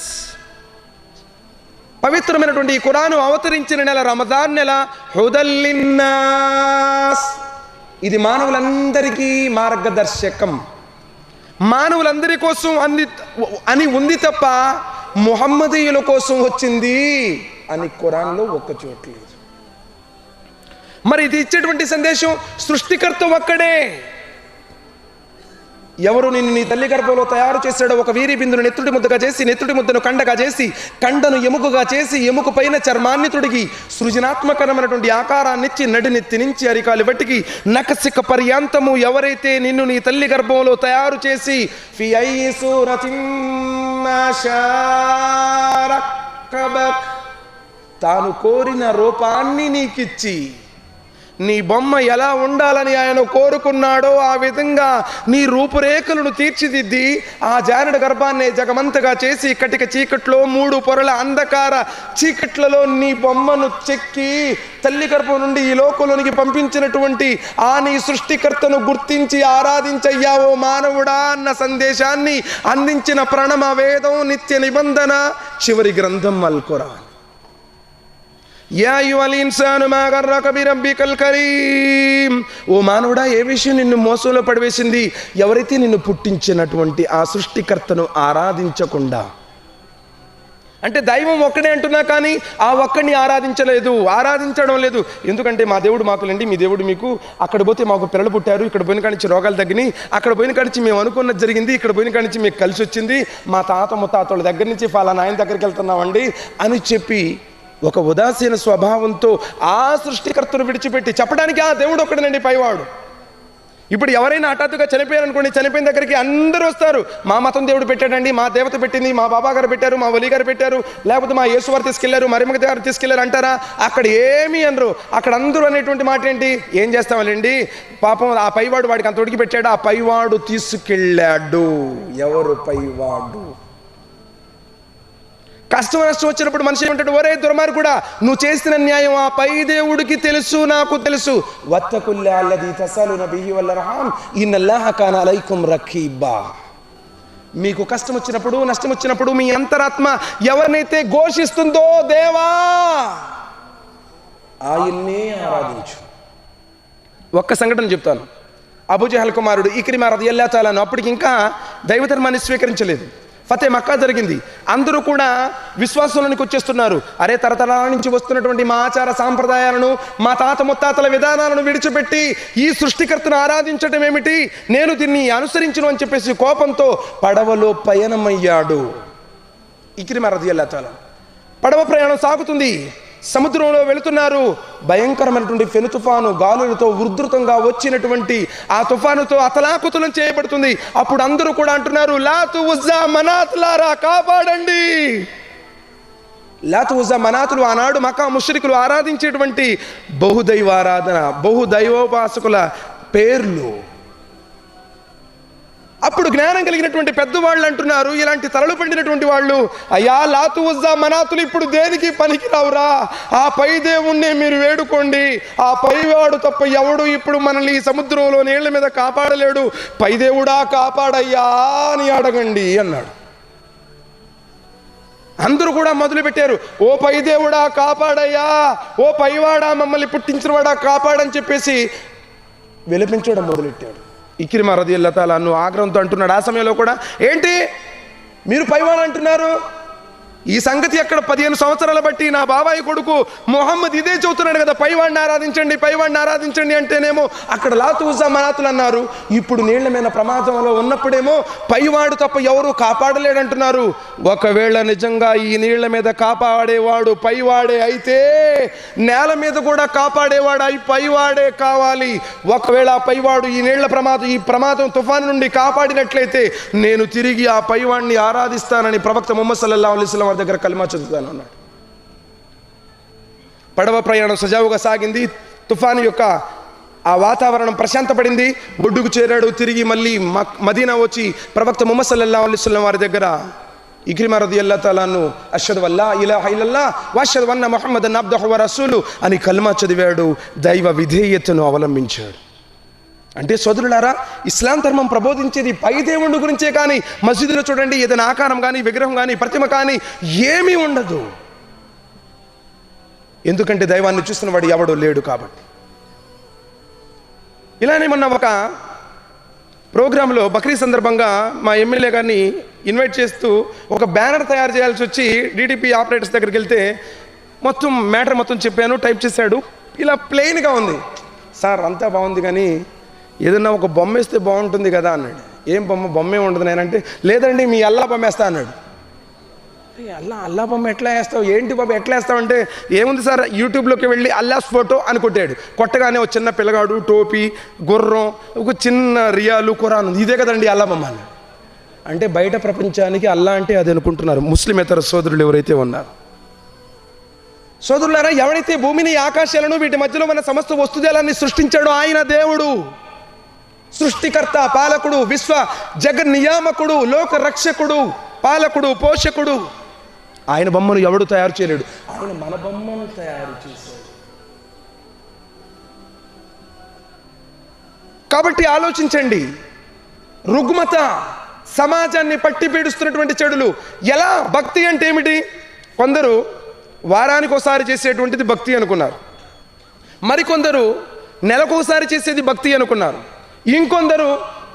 పవిత్రమైనటువంటి ఈ ఖురాను అవతరించిన నెల రమదాన్ నెల. హుదల్ లిన్నాస్, ఇది మానవులందరికీ మార్గదర్శకం, మానవులందరి కోసం అని ఉంది తప్ప ముహమ్మదీయుల కోసం వచ్చింది అని ఖురాన్లో ఒక్క చోటు లేదు. మరి ఇది ఇచ్చేటువంటి సందేశం సృష్టికర్త ఒక్కడే. ఎవరు నిన్ను నీ తల్లి గర్భంలో తయారు చేశాడో, ఒక వీరి బిందును నెత్తుడి ముద్దగా చేసి, నెత్తుడి ముద్దను కండగా చేసి, కండను ఎముకగా చేసి, ఎముక పైన చర్మాన్ని తొడిగి, సృజనాత్మకరమైనటువంటి ఆకారాన్నిచ్చి, నడినెత్తి నుంచి అరికాలి వట్టికి నఖశిఖ పర్యాంతము ఎవరైతే నిన్ను నీ తల్లి గర్భంలో తయారు చేసి, ఫీ అయ్యి సూరతిన్ మా షా రక్కబక్, తాను కోరిన రూపాన్ని నీకిచ్చి నీ బొమ్మ ఎలా ఉండాలని ఆయన కోరుకున్నాడో ఆ విధంగా నీ రూపురేఖలను తీర్చిదిద్ది ఆ జానుడ గర్భాన్ని జగమంతగా చేసి కటిక చీకట్లో 3 పొరల అంధకార చీకట్లలో నీ బొమ్మను చెక్కి తల్లి గర్భం నుండి ఈ లోకంలోనికి పంపించినటువంటి ఆ నీ సృష్టికర్తను గుర్తించి ఆరాధించయ్యావో మానవుడా అన్న సందేశాన్ని అందించిన ప్రణమ వేదం, నిత్య నిబంధన, చివరి గ్రంథం అల్ ఖురాన్. యా అయ్యుహల్ ఇన్సాను మా గర్రక బిరబ్బికల్ కరీం. ఓ మానవుడా, ఏ విషయం నిన్ను మోసంలో పడివేసింది? ఎవరైతే నిన్ను పుట్టించినటువంటి ఆ సృష్టికర్తను ఆరాధించకుండా, అంటే దైవం ఒక్కడే అంటున్నా కానీ ఆ ఒక్కడిని ఆరాధించడం లేదు. ఎందుకంటే మా దేవుడు మాకులండి, మీ దేవుడు మీకు. అక్కడ పోతే మాకు పిల్లలు పుట్టారు, ఇక్కడ పోయిన కానించి రోగాలు తగ్గినాయి, అక్కడ పోయిన కానించి మేము అనుకున్నది జరిగింది, ఇక్కడ పోయిన కానించి మీకు కలిసి వచ్చింది, మా తాత ముత్తాతల దగ్గర నుంచి ఫలానా ఆయన దగ్గరికి వెళ్తున్నామండి అని చెప్పి ఒక ఉదాసీన స్వభావంతో ఆ సృష్టికర్తను విడిచిపెట్టి చెప్పడానికి ఆ దేవుడు ఒక్కడనండి పైవాడు. ఇప్పుడు ఎవరైనా హఠాత్తుగా చనిపోయారనుకోండి, చనిపోయిన దగ్గరికి అందరూ వస్తారు. మా మతం దేవుడు పెట్టాడండి, మా దేవత పెట్టింది, మా బాబా గారు పెట్టారు, మా వలి గారు పెట్టారు, లేకపోతే మా యేసువారు తీసుకెళ్లారు, మరిమగ గారు తీసుకెళ్లారు అంటారా? అక్కడ ఏమీ అనరు. అక్కడ అందరూ అనేటువంటి మాట ఏంటి? ఏం చేస్తామండి, పాపం ఆ పైవాడు వాడికి అంత ఉడికి పెట్టాడు, ఆ పైవాడు తీసుకెళ్ళాడు. ఎవరు పైవాడు? కష్టం నష్టం వచ్చినప్పుడు మనిషి ఏమంటాడు? ఒరే దుర్మార్గుడా, నువ్వు చేసిన న్యాయం ఆ పై దేవుడికి తెలుసు, నాకు తెలుసు. వత్తకుల్లా అల్లదీ తసలున బిహి వల్ అర్హాం ఇన్నల్లాహ కాన అలైకుం రఖీబా. మీకు కష్టం వచ్చినప్పుడు, నష్టం వచ్చినప్పుడు మీ అంతరాత్మ ఎవరినైతే ఘోషిస్తుందో, దేవా ఆయన్నే ఆరాధించు. ఒక్క సంఘటన చెప్తాను. అబూజహల్ కుమారుడు ఇక్రిమా రదియల్లాహు తఆలా అప్పటికి ఇంకా దైవధర్మాన్ని స్వీకరించలేదు. ఫతే మక్కా జరిగింది. అందరూ కూడా విశ్వాసంలోనికి వచ్చేస్తున్నారు. అరే, తరతరాల నుంచి వస్తున్నటువంటి మా ఆచార సాంప్రదాయాలను, మా తాత ముత్తాతల విధానాలను విడిచిపెట్టి ఈ సృష్టికర్తను ఆరాధించడం ఏమిటి, నేను దీన్ని అనుసరించను అని చెప్పేసి కోపంతో పడవలో పయనమయ్యాడు ఇక్రిమా రదియల్లాహు తఆలా. పడవ ప్రయాణం సాగుతుంది. సముద్రంలో వెళుతున్నారు. భయంకరమైనటువంటి ఫెను తుఫాను గాలులతో ఉధృతంగా వచ్చినటువంటి ఆ తుఫానుతో అతలాకుతలం చేయబడుతుంది. అప్పుడు అందరూ కూడా అంటున్నారు, లాతు ఉజ్జా మనాతులారా కాపాడండి. లాతు ఉజ్జా మనాతులు ఆనాడు మక్కా ముష్రికులు ఆరాధించేటువంటి బహుదైవారాధన, బహుదైవోపాసకుల పేర్లు. అప్పుడు జ్ఞానం కలిగినటువంటి పెద్దవాళ్ళు అంటున్నారు, ఇలాంటి తలలు పండినటువంటి వాళ్ళు, అయ్యా లాతు ఉజ్జా మనాతులు ఇప్పుడు దేనికి పనికిరావురా, ఆ పై దేవుణ్ణే మీరు వేడుకోండి. ఆ పైవాడు తప్ప ఎవడు ఇప్పుడు మనల్ని ఈ సముద్రంలో నీళ్ల మీద కాపాడలేడు. పై దేవుడా కాపాడయ్యా అని అడగండి అన్నాడు. అందరూ కూడా మొదలు పెట్టారు, ఓ పై దేవుడా కాపాడయ్యా, ఓ పైవాడా మమ్మల్ని పుట్టించిన వాడా కాపాడని చెప్పేసి విలపించడం మొదలెట్టాడు. ఇక్రిమా రదియల్లాహు తఆలా ఆగ్రహంతో అంటున్నాడు ఆ సమయంలో కూడా, ఏంటి మీరు పైవాడు అంటున్నారు? ఈ సంగతి ఎక్కడ 15 సంవత్సరాల బట్టి నా బాబాయి కొడుకు మొహమ్మద్ ఇదే చెబుతున్నాడు కదా, పైవాడిని ఆరాధించండి, పైవాడిని ఆరాధించండి అంటేనేమో అక్కడ లాతు ఉజ్జా మనాతులు అన్నారు. ఇప్పుడు నీళ్ల మీద ప్రమాదంలో ఉన్నప్పుడేమో పైవాడు తప్ప ఎవరు కాపాడలేడంటున్నారు. ఒకవేళ నిజంగా ఈ నీళ్ల మీద కాపాడేవాడు పైవాడే అయితే నేల మీద కూడా కాపాడేవాడు అయి పైవాడే కావాలి. ఒకవేళ ఆ పైవాడు ఈ నీళ్ల ఈ ప్రమాదం తుఫాను నుండి కాపాడినట్లయితే నేను తిరిగి ఆ పైవాడిని ఆరాధిస్తానని ప్రవక్త ముహమ్మద్ సల్లల్లాహు అలైహి వసల్లం వారి దగ్గర కలిమా చదువుతాను అన్నాడు. పడవ ప్రయాణం సజావుగా సాగింది. తుఫాను యొక్క ఆ వాతావరణం ప్రశాంతపడింది. ఒడ్డుకు చేరాడు. తిరిగి మళ్ళీ మదీనా వచ్చి ప్రవక్త ముహమ్మద్ సల్లల్లాహు అలైహి వసల్లం వారి దగ్గర ఇక్రిమా రదియల్లాహు తఆలా అష్హదు అల్లా ఇలాహ ఇల్లల్లాహ్ వ అష్హదు అన్న ముహమ్మదన్ అబ్దుహు వ రసూలు అని కలిమా చదివాడు. దైవ విధేయతను అవలంబించాడు. అంటే సోదరులారా, ఇస్లాం ధర్మం ప్రబోధించేది పై దేవుడి గురించే. కానీ మసీదులో చూడండి, ఏదైనా ఆకారం కానీ, విగ్రహం కానీ, ప్రతిమ కానీ ఏమీ ఉండదు. ఎందుకంటే దైవాన్ని చూస్తున్న వాడు ఎవడో లేడు కాబట్టి. ఇలానే మొన్న ఒక ప్రోగ్రాంలో బక్రీద్ సందర్భంగా మా ఎమ్మెల్యే గారిని ఇన్వైట్ చేస్తూ ఒక బ్యానర్ తయారు చేయాల్సి వచ్చి డిటిపి ఆపరేటర్స్ దగ్గరికి వెళ్తే మొత్తం మ్యాటర్ మొత్తం చెప్పాను. టైప్ చేశాడు. ఇలా ప్లెయిన్గా ఉంది. సార్ అంతా బాగుంది కానీ ఏదన్నా ఒక బొమ్మ వేస్తే బాగుంటుంది కదా అన్నాడు. ఏం బొమ్మే ఉండదు నేనంటే, లేదండి మీ అల్లా బొమ్మ వేస్తా అన్నాడు. అల్లా బొమ్మ ఎట్లా వేస్తావు, ఏంటి బాబు ఎట్లా వేస్తావు అంటే, ఏముంది సార్ యూట్యూబ్లోకి వెళ్ళి అల్లాస్ ఫోటో అని కొట్టాడు. కొట్టగానే ఒక చిన్న పిల్లగాడు, టోపీ, గుర్రం, ఒక చిన్న రియాలు, ఖురాన్, ఇదే కదండి అల్లా బొమ్మ అని. అంటే బయట ప్రపంచానికి అల్లా అంటే అది అనుకుంటున్నారు ముస్లిమేతర సోదరులు ఎవరైతే ఉన్నారు. సోదరులారా, ఎవడైతే భూమిని ఆకాశాలను వీటి మధ్యలో మన సమస్త వస్తుజాలాన్ని సృష్టించాడో ఆయన దేవుడు, సృష్టికర్త, పాలకుడు, విశ్వ జగన్నియామకుడు, లోక రక్షకుడు, పాలకుడు, పోషకుడు. ఆయన బొమ్మను ఎవడు తయారు చేయలేడు. ఆయన మన బొమ్మను తయారు చేశాడు. కాబట్టి ఆలోచించండి. రుగ్మత, సమాజాన్ని పట్టి పీడిస్తున్నటువంటి చెడులు ఎలా? భక్తి అంటే ఏమిటి? కొందరు వారానికి ఒకసారి చేసేటువంటిది భక్తి అనుకున్నారు, మరికొందరు నెలకోసారి చేసేది భక్తి అనుకున్నారు, ఇంకొందరు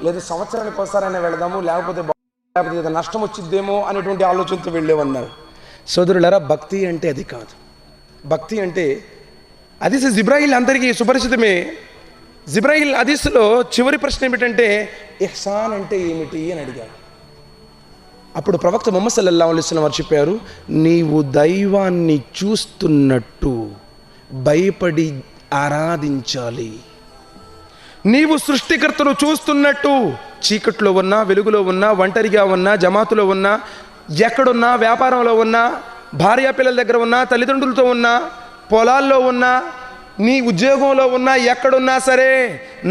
లేదా సంవత్సరానికి ఒకసారైనా వెళదాము, లేకపోతే ఏదో నష్టం వచ్చిద్దేమో అనేటువంటి ఆలోచనతో వెళ్ళేవన్నారు. సోదరులారా, భక్తి అంటే అది కాదు. భక్తి అంటే హదీస్ జిబ్రాయిల్ అందరికీ సుపరిచితమే. జిబ్రాయిల్ హదీస్లో చివరి ప్రశ్న ఏమిటంటే ఇహ్సాన్ అంటే ఏమిటి అని అడిగారు. అప్పుడు ప్రవక్త ముహమ్మద్ సల్లల్లాహు అలైహి వసల్లం వారు చెప్పారు, నీవు దైవాన్ని చూస్తున్నట్టు భయపడి ఆరాధించాలి. నీవు సృష్టికర్తను చూస్తున్నట్టు, చీకట్లో ఉన్నా, వెలుగులో ఉన్నా, ఒంటరిగా ఉన్నా, జమాతులో ఉన్నా, ఎక్కడున్నా, వ్యాపారంలో ఉన్నా, భార్యా పిల్లల దగ్గర ఉన్నా, తల్లిదండ్రులతో ఉన్నా, పొలాల్లో ఉన్నా, నీ ఉద్యోగంలో ఉన్నా, ఎక్కడున్నా సరే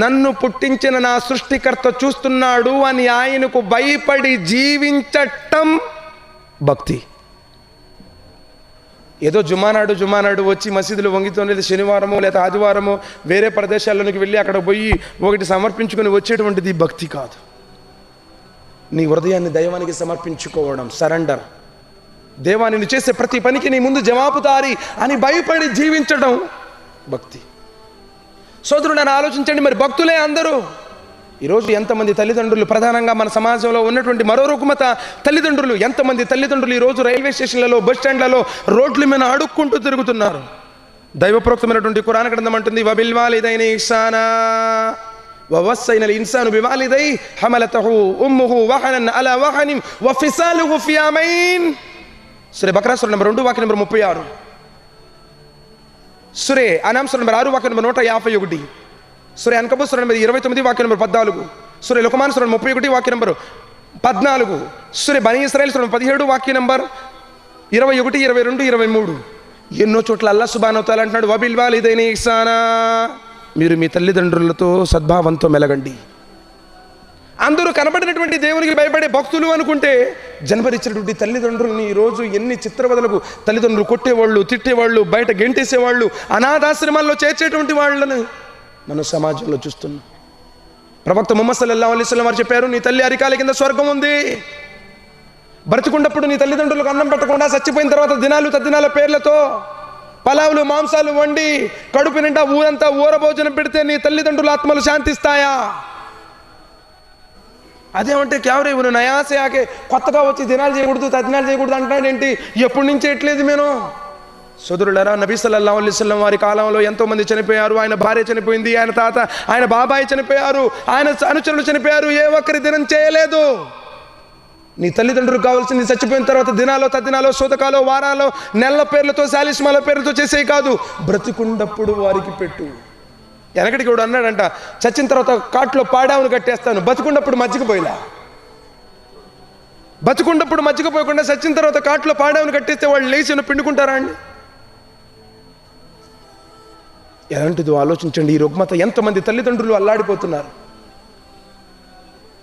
నన్ను పుట్టించిన నా సృష్టికర్త చూస్తున్నాడు అని ఆయనకు భయపడి జీవించటం భక్తి. ఏదో జుమానాడు వచ్చి మసీదులు వంగితో, లేదా శనివారమో లేదా ఆదివారమో వేరే ప్రదేశాల్లోనికి వెళ్ళి అక్కడ పోయి ఒకటి సమర్పించుకొని వచ్చేటువంటిది భక్తి కాదు. నీ హృదయాన్ని దైవానికి సమర్పించుకోవడం, సరెండర్. దేవాన్ని చేసే ప్రతి పనికి నీ ముందు జవాబుదారి అని భయపడి జీవించడం భక్తి. సోదరులను ఆలోచించండి, మరి భక్తులే అందరూ. ఈరోజు ఎంతమంది తల్లిదండ్రులు, ప్రధానంగా మన సమాజంలో ఉన్నటువంటి మరో రుగ్మత తల్లిదండ్రులు. ఎంతమంది తల్లిదండ్రులు ఈరోజు రైల్వే స్టేషన్లలో, బస్ స్టాండ్లలో, రోడ్ల మీద అడుక్కుంటూ తిరుగుతున్నారు. దైవప్రోక్తమైనటువంటి ఖురాన్ గ్రంథం అంటుంది, వబిల్ వాలిదైని ఇహ్సానా వవస్సైనల్ ఇన్సాను బివాలిదై హమలతహు ఉమ్ముహు వహనన్ అలా వహనిన్ వఫిసాలుహు ఫి అమైన్. సూరా బక్రా సూరా నంబర్ 2 వాక్యం నంబర్ 36, సూరే అనామ్ సూరా నంబర్ 6 వాక్యం నంబర్ 151, సూరే అన్కబూత్ సూరా నంబర్ 29 వాక్యం నంబర్ 14, సూరే లుక్మాన్ సూరా 31 వాక్యం నంబర్ 14, సూరే బనీ ఇశ్రాయేల్ సూరా 17 వాక్యం నంబర్ 21, 22, 23. ఎన్నో చోట్ల అల్లాహ్ సుబ్హానహు వ తఆలా అంటున్నాడు, వబిల్ వాలిదైని ఇహ్సానా, మీరు మీ తల్లిదండ్రులతో సద్భావంతో మెలగండి. అందరూ కనబడినటువంటి దేవునికి భయపడే భక్తులు అనుకుంటే జన్మనిచ్చినటువంటి తల్లిదండ్రులని ఈరోజు ఎన్ని చిత్రవదలకు తల్లిదండ్రులు కొట్టేవాళ్ళు, తిట్టేవాళ్ళు, బయట గెంటేసేవాళ్ళు, అనాథాశ్రమాల్లో చేర్చేటువంటి వాళ్ళని మనం సమాజంలో చూస్తున్నాం. ప్రవక్త ముహమ్మద్ సల్లల్లాహు అలైహి వసల్లం వారు చెప్పారు, నీ తల్లి అరికాల కింద స్వర్గం ఉంది. బ్రతికున్నప్పుడు నీ తల్లిదండ్రులకు అన్నం పెట్టకుండా చచ్చిపోయిన తర్వాత దినాలు తద్దినాల పేర్లతో పలావులు, మాంసాలు వండి కడుపు నిండా ఊరంతా ఊర భోజనం పెడితే నీ తల్లిదండ్రుల ఆత్మలు శాంతిస్తాయా? అదేమంటే క్యావరే నువ్వు నయాసే ఆకే కొత్తగా వచ్చి దినాలు చేయకూడదు, తద్దినాలు చేయకూడదు అంటాడేంటి? ఎప్పటి నుంచి ఎట్లేదు మేము. సోదరులారా, నబీ సల్లల్లాహు అలైహి వసల్లం వారి కాలంలో ఎంతోమంది చనిపోయారు. ఆయన భార్య చనిపోయింది, ఆయన తాత, ఆయన బాబాయి చనిపోయారు, ఆయన అనుచరులు చనిపోయారు. ఏ ఒక్కరి దినం చేయలేదు. నీ తల్లిదండ్రులకు కావాల్సింది చచ్చిపోయిన తర్వాత దినాలో, తద్దినాలో, శోతకాలో, వారాలో, నెలల పేర్లతో, శాలిస్మాల పేర్లతో చేసేవి కాదు. బ్రతికున్నప్పుడు వారికి పెట్టు. వెనకడికి కూడా అన్నాడంట, చచ్చిన తర్వాత కాట్లో పాడావును కట్టేస్తాను, బతుకున్నప్పుడు మజ్జిగపోయిలా. బతుకున్నప్పుడు మజ్జిగపోయకుండా చచ్చిన తర్వాత కాట్లో పాడావును కట్టేస్తే వాళ్ళు లేచి పిండుకుంటారా అండి? ఎలాంటిదో ఆలోచించండి. ఈ రుగ్మత ఎంతమంది తల్లిదండ్రులు అల్లాడిపోతున్నారు.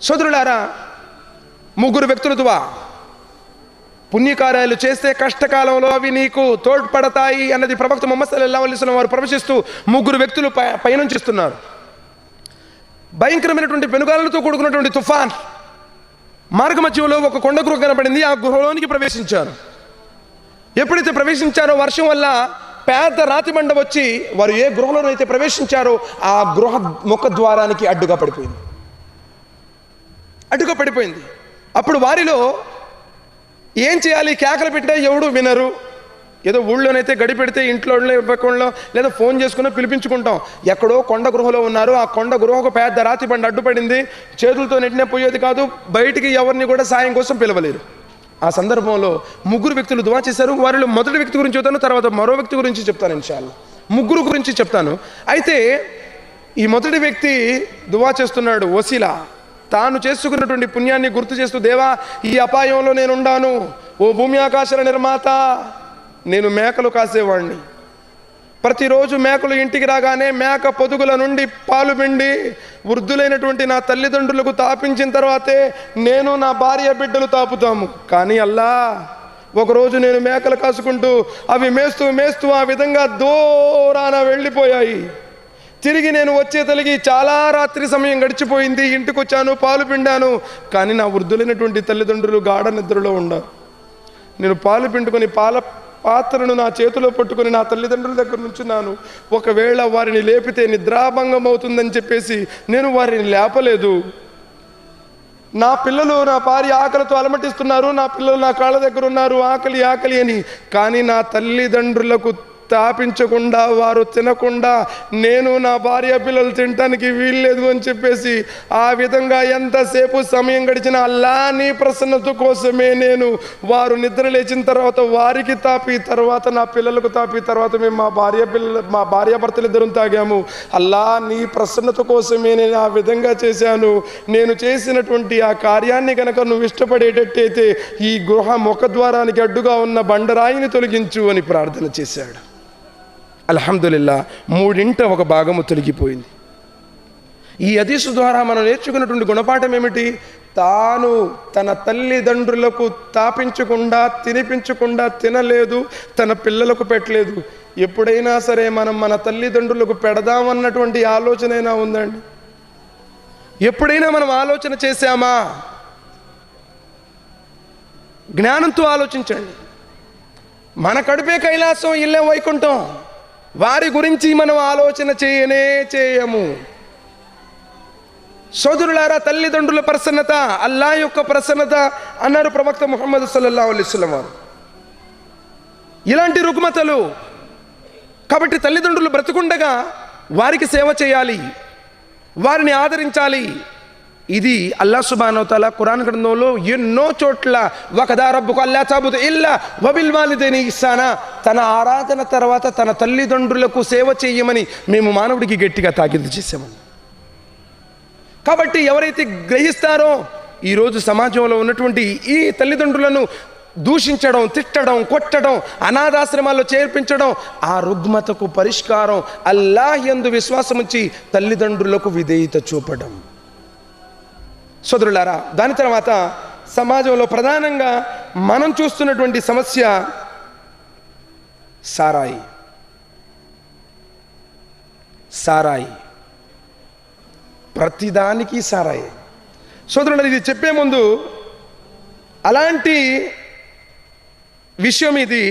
సోదరులారా, ముగ్గురు వ్యక్తుల దువా, పుణ్యకార్యాలు చేస్తే కష్టకాలంలో అవి నీకు తోడ్పడతాయి అన్నది ప్రవక్త ముహమ్మద్ సల్లల్లాహు అలైహి వసల్లం వారు ప్రవచిస్తూ ముగ్గురు వ్యక్తులు పయనించిస్తున్నారు. భయంకరమైనటువంటి పెనుగాలతో కూడుకున్నటువంటి తుఫాన్ మార్గ మధ్యంలో ఒక కొండ గృహ కనబడింది. ఆ గృహలోనికి ప్రవేశించారు. ఎప్పుడైతే ప్రవేశించారో వర్షం వల్ల పెద్ద రాతి బండ వచ్చి వారు ఏ గృహలోనైతే ప్రవేశించారో ఆ గృహ ముఖ ద్వారానికి అడ్డుగా పడిపోయింది. అప్పుడు వారిలో ఏం చేయాలి? కేకలు పెట్టినా ఎవడు వినరు. ఏదో ఊళ్ళోనైతే గడి పెడితే ఇంట్లో లేదా ఫోన్ చేసుకున్నా పిలిపించుకుంటాం. ఎక్కడో కొండ గృహలో ఉన్నారు. ఆ కొండ గృహకు పెద్ద రాతి బండ అడ్డుపడింది. చేతులతో నెట్టినే పోయేది కాదు. బయటికి ఎవరిని కూడా సాయం కోసం పిలవలేరు. ఆ సందర్భంలో ముగ్గురు వ్యక్తులు దువా చేశారు. వారిలో మొదటి వ్యక్తి గురించి చెప్తాను, తర్వాత మరో వ్యక్తి గురించి చెప్తాను. ఇన్షాల్లా ముగ్గురు గురించి చెప్తాను. అయితే ఈ మొదటి వ్యక్తి దువా చేస్తున్నాడు. వసీలా, తాను చేసుకున్నటువంటి పుణ్యాన్ని గుర్తు చేస్తూ, దేవా ఈ అపాయంలో నేనుండాను, ఓ భూమి ఆకాశాల నిర్మాత, నేను మేకలు కాసేవాడిని. ప్రతిరోజు మేకలు ఇంటికి రాగానే మేక పొదుగుల నుండి పాలు పిండి వృద్ధులైనటువంటి నా తల్లిదండ్రులకు తాపించిన తర్వాతే నేను నా భార్య బిడ్డలు తాపుతాము. కానీ అల్లా, ఒకరోజు నేను మేకలు కాసుకుంటూ అవి మేస్తూ మేస్తూ ఆ విధంగా దూరాన వెళ్ళిపోయాయి. తిరిగి నేను వచ్చే తలిగి చాలా రాత్రి సమయం గడిచిపోయింది. ఇంటికి వచ్చాను, పాలు పిండాను. కానీ నా వృద్ధులైనటువంటి తల్లిదండ్రులు గాఢ నిద్రలో ఉన్నారు. నేను పాలు పిండుకొని పాత్రను నా చేతిలో పట్టుకొని నా తల్లిదండ్రుల దగ్గర నుంచున్నాను. ఒకవేళ వారిని లేపితే నిద్రాభంగం అవుతుందని చెప్పేసి నేను వారిని లేపలేదు. నా పిల్లలు, నా భార్య ఆకలితో అలమటిస్తున్నారు. నా పిల్లలు నా కాళ్ళ దగ్గర ఉన్నారు, ఆకలి ఆకలి అని. కానీ నా తల్లిదండ్రులకు తాపించకుండా, వారు తినకుండా, నేను నా భార్య పిల్లలు తినటానికి వీల్లేదు అని చెప్పేసి ఆ విధంగా ఎంతసేపు సమయం గడిచిన అల్లా నీ ప్రసన్నత కోసమే నేను వారు నిద్ర లేచిన తర్వాత వారికి తాపి, తర్వాత నా పిల్లలకు తాపి, తర్వాత మేము మా భార్యాభర్తలు ఇద్దరం తాగాము. అల్లా నీ ప్రసన్నత కోసమే నేను ఆ విధంగా చేశాను. నేను చేసినటువంటి ఆ కార్యాన్ని కనుక నువ్వు ఇష్టపడేటట్టయితే ఈ గృహ ముఖద్వారానికి అడ్డుగా ఉన్న బండరాయిని తొలగించు అని ప్రార్థన చేశాడు. అల్హమ్దులిల్లా, 1/3 భాగము తొలగిపోయింది. ఈ హదీసు ద్వారా మనం నేర్చుకున్నటువంటి గుణపాఠం ఏమిటి? తాను తన తల్లిదండ్రులకు తాపించకుండా, తినిపించకుండా తినలేదు, తన పిల్లలకు పెట్టలేదు. ఎప్పుడైనా సరే మనం మన తల్లిదండ్రులకు పెడదామన్నటువంటి ఆలోచనైనా ఉందండి? ఎప్పుడైనా మనం ఆలోచన చేశామా? జ్ఞానంతో ఆలోచించండి. మన కడుపే కైలాసం, ఇల్లే వైకుంఠం. వారి గురించి మనం ఆలోచన చేయము. సోదరులారా, తల్లిదండ్రుల ప్రసన్నత అల్లా యొక్క ప్రసన్నత అన్నారు ప్రవక్త ముహమ్మద్ సల్లల్లాహు అలైహి వసల్లం వారు. ఇలాంటి రుగ్మతలు కాబట్టి తల్లిదండ్రులు బ్రతుకుండగా వారికి సేవ చేయాలి, వారిని ఆదరించాలి. ఇది అల్లాహ్ సుబ్హానహు వ తఆలా ఖురాన్ గ్రంథంలో ఎన్నో చోట్ల వకదా రబ్బుక అల్లా తఅబుదు ఇల్లా వబిల్ వాలిదైని ఇహ్సానా, తన ఆరాధన తర్వాత తన తల్లిదండ్రులకు సేవ చేయమని మేము మానవుడికి గట్టిగా తాకీదు చేసామని. కాబట్టి ఎవరైతే గ్రహిస్తారో, ఈరోజు సమాజంలో ఉన్నటువంటి ఈ తల్లిదండ్రులను దూషించడం, తిట్టడం, కొట్టడం, అనాథాశ్రమాల్లో చేర్పించడం, ఆ రుగ్మతకు పరిష్కారం అల్లాహ్ యందు విశ్వాసం ఉంచి తల్లిదండ్రులకు విధేయత చూపడం. సోదరులారా, దాని తర్వాత సమాజంలో ప్రధానంగా మనం చూస్తున్నటువంటి సమస్య సారాయి. ప్రతిదానికి సారాయి. సోదరులారా, ఇది చెప్పే ముందు అలాంటి విషయం ఇది.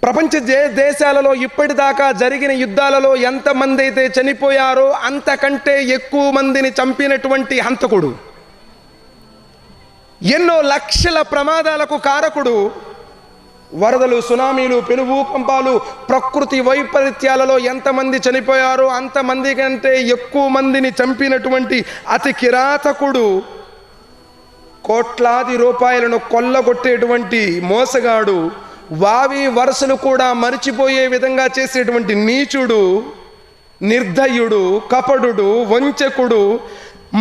ప్రపంచ దేశాలలో ఇప్పటిదాకా జరిగిన యుద్ధాలలో ఎంతమంది అయితే చనిపోయారో అంతకంటే ఎక్కువ మందిని చంపినటువంటి హంతకుడు, ఎన్నో లక్షల ప్రమాదాలకు కారకుడు, వరదలు, సునామీలు, పెనుభూకంపాలు, ప్రకృతి వైపరీత్యాలలో ఎంతమంది చనిపోయారో అంతమంది కంటే ఎక్కువ మందిని చంపినటువంటి అతి కిరాతకుడు, కోట్లాది రూపాయలను కొల్లగొట్టేటువంటి మోసగాడు, వావి వరసలు కూడా మరిచిపోయే విధంగా చేసేటువంటి నీచుడు, నిర్దయుడు, కపటుడు, వంచకుడు,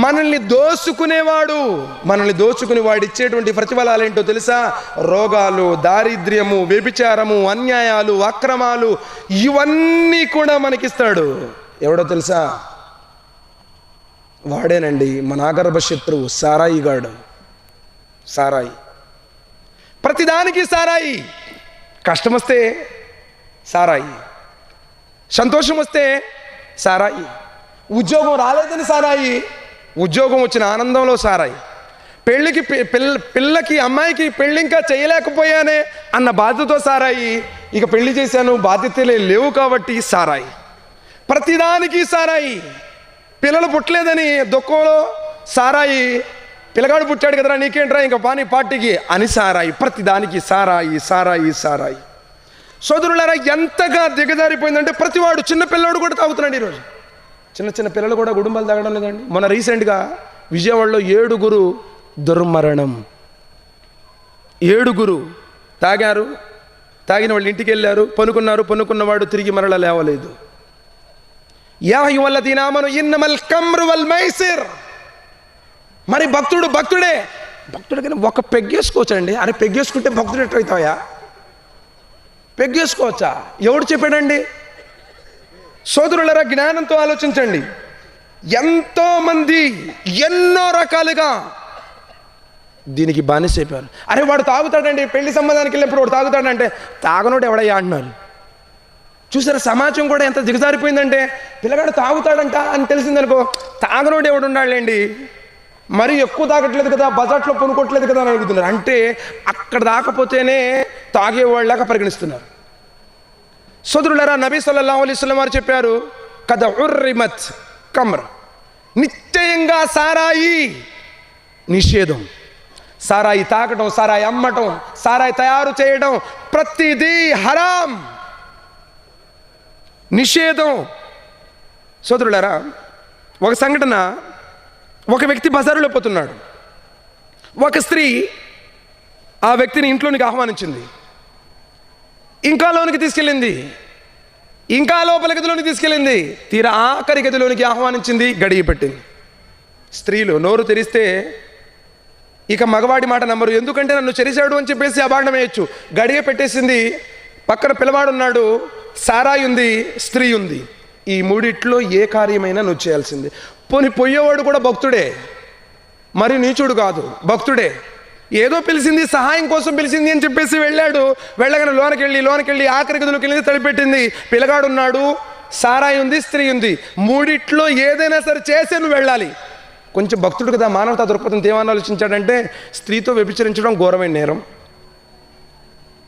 మనల్ని దోచుకునేవాడు. మనల్ని దోచుకుని వాడు ఇచ్చేటువంటి ప్రతిఫలాలు ఏంటో తెలుసా? రోగాలు, దారిద్ర్యము, వ్యభిచారము, అన్యాయాలు, అక్రమాలు, ఇవన్నీ కూడా మనకిస్తాడు. ఎవడో తెలుసా? వాడేనండి మన ఆగర్భ శత్రువు, సారాయిగాడు. సారాయి, ప్రతిదానికి సారాయి. కష్టం వస్తే సారాయి, సంతోషం వస్తే సారాయి, ఉద్యోగం రాలేదని సారాయి, ఉద్యోగం వచ్చిన ఆనందంలో సారాయి, పిల్లకి అమ్మాయికి పెళ్ళి ఇంకా చేయలేకపోయానే అన్న బాధ్యతతో సారాయి, ఇక పెళ్లి చేశాను బాధ్యతలే లేవు కాబట్టి సారాయి. ప్రతిదానికి సారాయి. పిల్లలు పుట్టలేదని దుఃఖంలో సారాయి, పిల్లగాడు పుట్టాడు కదరా నీకేంట్రా ఇంకా పానీ పార్టీకి అని సారాయి. ప్రతిదానికి సారాయి. సోదరులారా, ఎంతగా దిగజారిపోయిందంటే ప్రతివాడు, చిన్న పిల్లవాడు కూడా తాగుతున్నాడు. ఈరోజు చిన్న పిల్లలు కూడా గుడుంబాలు తాగడం లేదండి. మొన్న రీసెంట్గా విజయవాడలో 7 దుర్మరణం. 7 తాగారు. తాగిన వాళ్ళు ఇంటికి వెళ్ళారు, పనుకున్నవాడు తిరిగి మరల లేవలేదు. యా అయ్యుహల్లదీన ఆమను ఇన్నమల్ ఖమ్రు వల్ మైసిర్. మరి భక్తుడే కానీ ఒక పెగ్గేసుకోవచ్చండి. అరే పెగ్గేసుకుంటే భక్తుడు ఎట్లయితావా? పెగ్గేసుకోవచ్చా? ఎవడు చెప్పాడండి? సోదరులరా, జ్ఞానంతో ఆలోచించండి. ఎంతోమంది ఎన్నో రకాలుగా దీనికి బానిసైపోయారు. అరే వాడు తాగుతాడండి, పెళ్లి సంబంధానికి వెళ్ళినప్పుడు వాడు తాగుతాడంటే తాగనోడు ఎవడయ్యా అంటున్నారు. చూసారా, సమాజం కూడా ఎంత దిగజారిపోయిందంటే పిల్లగాడు తాగుతాడంట అని తెలిసిందనుకో, తాగనోడు ఎవడు ఉండాలండి, మరి ఎక్కువ తాగట్లేదు కదా, బజాట్లో కొనుక్కోట్లేదు కదా అని అడుగుతున్నారు. అంటే అక్కడ దాకపోతేనే తాగేవాళ్ళగా పరిగణిస్తున్నారు. సోదరులారా, నబీ సల్లల్లాహు అలైహి వసల్లం వారు చెప్పారు, కద ఉర్రిమత్ కమ్ర, నిశ్చయంగా సారాయి నిషేధం. సారాయి తాగటం, సారాయి అమ్మటం, సారాయి తయారు చేయడం ప్రతిదీ హరాం, నిషేధం. సోదరులారా, ఒక సంఘటన, ఒక వ్యక్తి బజారులో పోతున్నాడు. ఒక స్త్రీ ఆ వ్యక్తిని ఇంట్లోనికి ఆహ్వానించింది, ఇంకా లోనికి తీసుకెళ్ళింది, ఇంకా లోపల గదిలోనికి తీసుకెళ్ళింది, తీరా ఆఖరి గదిలోనికి ఆహ్వానించింది, గడియ పెట్టింది. స్త్రీలు నోరు తెరిస్తే ఇక మగవాడి మాట నమ్మరు, ఎందుకంటే నన్ను చెరిశాడు అని చెప్పేసి అభాండం వేయచ్చు. గడియ పెట్టేసింది, పక్కన పిల్లవాడున్నాడు, సారాయి ఉంది, స్త్రీ ఉంది. ఈ మూడిట్లో ఏ కార్యమైనా నువ్వు చేయాల్సిందే. పోని పోయేవాడు కూడా భక్తుడే, మరి నీచుడు కాదు, భక్తుడే. ఏదో పిలిచింది, సహాయం కోసం పిలిచింది అని చెప్పేసి వెళ్ళాడు. వెళ్ళగానే లోనకెళ్ళి ఆఖరి గదిలోకి వెళ్ళి తడిపెట్టింది. పిల్లగాడున్నాడు, సారాయి ఉంది, స్త్రీ ఉంది. మూడిట్లో ఏదైనా సరే చేసే నువ్వు వెళ్ళాలి. కొంచెం భక్తుడు కదా, మానవతా దృక్పథంతో ఏమని ఆలోచించాడంటే, స్త్రీతో వ్యభిచరించడం ఘోరమైన నేరం,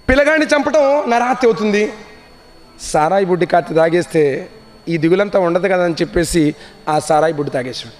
పిల్లగాడిని చంపడం నరహత్య అవుతుంది, సారాయి బుడ్డి కాచి తాగేస్తే ఈ దిగులంతా ఉండదు కదా అని చెప్పేసి ఆ సారాయి బుడ్డి తాగేశాడు.